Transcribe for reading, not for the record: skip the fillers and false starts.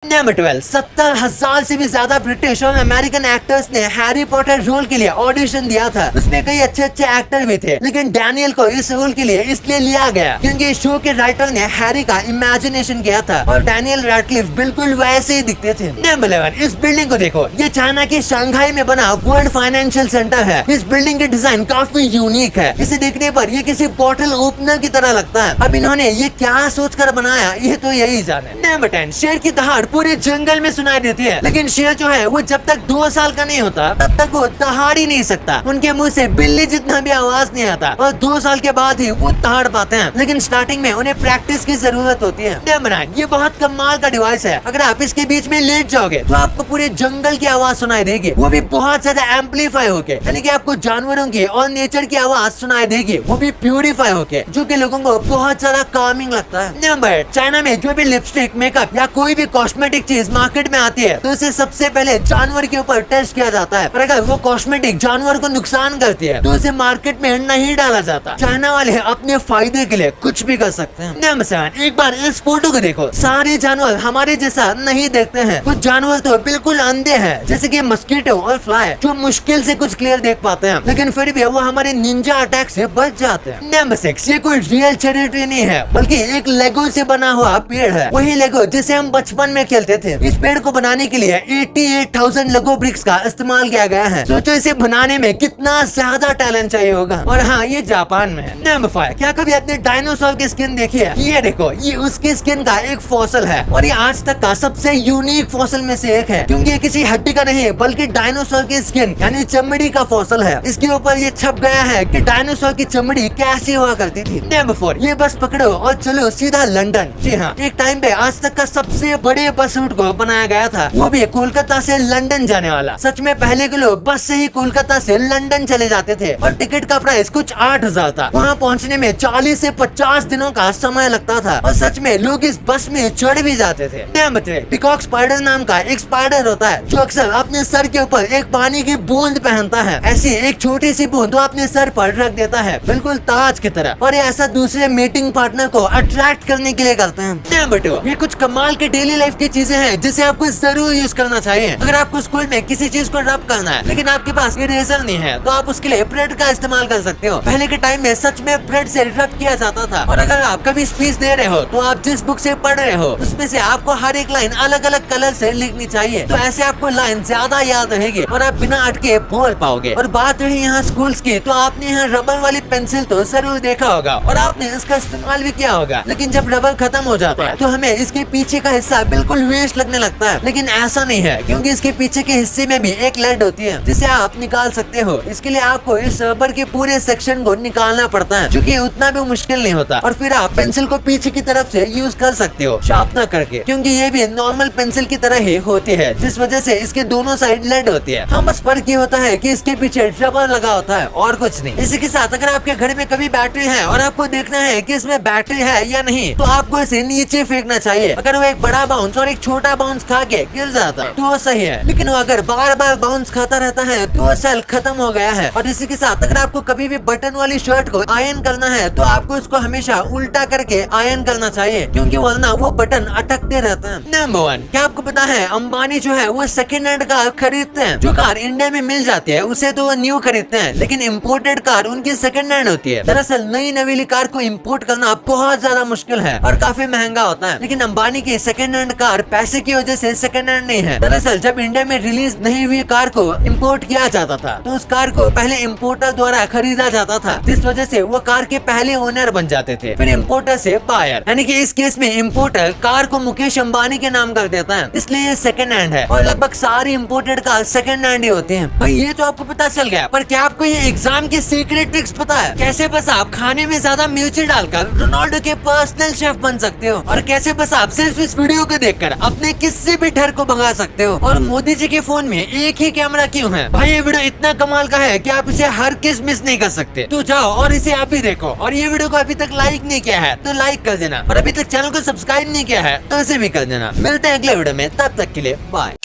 Number 12, 70,000 से भी ज्यादा ब्रिटिश और अमेरिकन एक्टर्स ने हैरी पॉटर रोल के लिए ऑडिशन दिया था। उसमें कई अच्छे एक्टर भी थे, लेकिन डैनियल को इस रोल के लिए इसलिए लिया गया क्योंकि इस शो के राइटर ने हैरी का इमेजिनेशन किया था और डैनियल रैडक्लिफ बिल्कुल वैसे ही दिखते थे। नंबर 11, इस बिल्डिंग को देखो, ये चाइना की शंघाई में बना वर्ल्ड फाइनेंशियल सेंटर है। इस बिल्डिंग की डिजाइन काफी यूनिक है। इसे देखने पर ये किसी बॉटल ओपनर की तरह लगता है। अब इन्होंने ये क्या सोचकर बनाया, ये तो यही जाने। नंबर 10, शेर की दहाड़ पूरे जंगल में सुनाई देती है, लेकिन शेर जो है वो जब तक 2 साल का नहीं होता तब तक वो दहाड़ ही नहीं सकता। उनके मुंह से बिल्ली जितना भी आवाज नहीं आता और 2 साल के बाद ही वो दहाड़ पाते हैं, लेकिन स्टार्टिंग में उन्हें प्रैक्टिस की जरूरत होती है। नंबर 9, ये बहुत कमाल का डिवाइस है। अगर आप इसके बीच में लेट जाओगे तो आपको पूरे जंगल की आवाज सुनाई देगी, वो भी बहुत ज्यादा एम्पलीफाई होके, यानी कि आपको जानवरों की और नेचर की आवाज सुनाई देगी, वो भी प्यूरिफाई होके, जो कि लोगों को बहुत ज्यादा कामिंग लगता है। नंबर 8, चाइना में जो भी लिपस्टिक, मेकअप या कोई भी कॉस्मेटिक चीज मार्केट में आती है तो उसे सबसे पहले जानवर के ऊपर टेस्ट किया जाता है, और अगर वो कॉस्मेटिक जानवर को नुकसान करती है तो उसे मार्केट में नहीं डाला जाता। चाइना वाले अपने फायदे के लिए कुछ भी कर सकते हैं। नंबर 7, एक बार इस फोटो को देखो, सारे जानवर हमारे जैसा नहीं देखते हैं। कुछ जानवर तो बिल्कुल अंधे हैं, जैसे कि मस्कीटो और फ्लाई, जो मुश्किल से कुछ क्लियर देख पाते हैं, लेकिन फिर भी वो हमारे निंजा अटैक से बच जाते हैं। नंबर 6, ये कोई रियल चेरी ट्री नहीं है, बल्कि एक लेगो से बना हुआ पेड़ है। वही लेगो जिसे हम बचपन में खेलते थे। इस पेड़ को बनाने के लिए 88,000 लेगो ब्रिक्स का इस्तेमाल किया गया है। सोचो इसे बनाने में कितना ज्यादा टैलेंट चाहिए होगा। और हाँ, ये जापान में है। नंबर 5, क्या कभी आपने डायनासोर की स्किन देखी है? ये देखो, ये उसकी स्किन का एक फॉसिल है और ये आज तक का सबसे यूनिक फॉसिल में से एक है, क्योंकि ये किसी हड्डी का नहीं है बल्कि डायनासोर की स्किन यानी चमड़ी का फॉसिल है। इसके ऊपर ये छप गया है कि डायनासोर की चमड़ी कैसी हुआ करती थी। नंबर 4, ये बस पकड़ो और चलो सीधा लंदन। जी हाँ, एक टाइम पे आज तक का सबसे बड़े बस रूट को बनाया गया था, वो भी कोलकाता से लंदन जाने वाला। सच में पहले के लोग बस से ही कोलकाता से लंदन चले जाते थे और टिकट का प्राइस कुछ 8,000 था। वहाँ पहुँचने में 40 से 50 दिनों का समय लगता था और सच में लोग इस बस में चढ़ भी जाते थे। नंबर 3, पिकॉक स्पाइडर नाम का एक स्पाइडर होता है जो अक्सर अपने सर के ऊपर एक पानी की बूंद पहनता है। ऐसी एक छोटी सी बूंद वो अपने सर पर रख देता है, बिल्कुल ताज की तरह, और ये ऐसा दूसरे मीटिंग पार्टनर को अट्रैक्ट करने के लिए करते हैं। नंबर 2, ये कुछ कमाल के डेली लाइफ की चीजें हैं जिसे आपको जरूर यूज करना चाहिए। अगर आपको स्कूल में किसी चीज को रब करना है लेकिन आपके पास इरेजर नहीं है तो आप उसके लिए ब्रेड का इस्तेमाल कर सकते हो। पहले के टाइम में सच में ब्रेड से रब किया जाता था, और अगर आप कभी स्पीच दे रहे हो तो आप जिस बुक से पढ़ रहे हो उसमें से आपको हर एक लाइन अलग अलग कलर से लिखनी चाहिए, तो ऐसे आपको लाइन ज्यादा याद रहेगी और आप बिना अटके बोल पाओगे। और बात रही यहाँ स्कूल्स की, तो आपने यहाँ रबर वाली पेंसिल तो जरूर देखा होगा और आपने इसका इस्तेमाल भी किया होगा, लेकिन जब रबर खत्म हो जाता है तो हमें इसके पीछे का हिस्सा बिल्कुल वेस्ट लगने लगता है। लेकिन ऐसा नहीं है, क्योंकि इसके पीछे के हिस्से में भी एक लेड होती है जिसे आप निकाल सकते हो। इसके लिए आपको इस रबर के पूरे सेक्शन को निकालना पड़ता है, जो कि उतना भी मुश्किल नहीं होता, और फिर आप पेंसिल को पीछे की तरफ से यूज कर सकते हो शार्पनर करके, क्योंकि ये भी नॉर्मल पेंसिल की तरह ही होती है, जिस वजह से इसके दोनों साइड लेड होती है। हम बस फर्क ये होता है कि इसके पीछे रबर लगा होता है और कुछ नहीं। इसी के साथ अगर आपके घर में कभी बैटरी है और आपको देखना है कि इसमें बैटरी है या नहीं, तो आपको इसे नीचे फेंकना चाहिए। अगर वो एक बड़ा बाउंस और एक छोटा बाउंस खा के गिर जाता है तो वो सही है, लेकिन वो अगर बार बार बाउंस खाता रहता है तो वो सेल खत्म हो गया है। और इसी के साथ अगर आपको कभी भी बटन वाली शर्ट को आयरन करना है तो आपको उसको हमेशा उल्टा करके आयरन करना चाहिए, क्योंकि वरना वो बटन अटकते रहते हैं। नंबर 1, क्या आपको पता है अंबानी जो है वो सेकेंड हैंड कार खरीदते हैं। जो कार इंडिया में मिल जाती है उसे तो वो न्यू खरीदते हैं, लेकिन इम्पोर्टेड कार उनकी सेकेंड हैंड होती है। दरअसल नई नवीली कार को इम्पोर्ट करना बहुत ज्यादा मुश्किल है और काफी महंगा होता है, लेकिन अंबानी की सेकेंड हैंड कार पैसे की वजह से सेकेंड हैंड नहीं है। दरअसल जब इंडिया में रिलीज नहीं हुई कार को इम्पोर्ट किया जाता था तो उस कार को पहले इम्पोर्टर द्वारा खरीदा जाता था, जिस वजह से वो कार के पहले ओनर बन जाते थे, फिर इम्पोर्टर से बायर, यानी कि इस केस में इम्पोर्टर कार को मुकेश अंबानी के नाम कर देता है, इसलिए ये सेकंड हैंड है। और लगभग सारी इम्पोर्टेड कार सेकंड हैंड ही होते हैं। भाई ये तो आपको पता चल गया, पर क्या आपको ये एग्जाम के सीक्रेट ट्रिक्स पता है? कैसे बस आप खाने में ज्यादा मिर्ची डालकर रोनाल्डो के पर्सनल शेफ बन सकते हो, और कैसे बस आप सिर्फ इस वीडियो को देखकर अपने किसी भी डर को भगा सकते हो। और मोदी जी के फोन में एक ही कैमरा क्यों है? भाई ये वीडियो इतना कमाल का है कि आप इसे हर किस मिस नहीं कर सकते। तो जाओ और इसे आप ही देखो, और ये वीडियो को अभी तक लाइक नहीं किया है तो लाइक कर देना, और अभी तक चैनल को सब्सक्राइब नहीं किया है तो इसे भी कर देना। मिलते हैं अगले वीडियो में, तब तक के लिए बाय।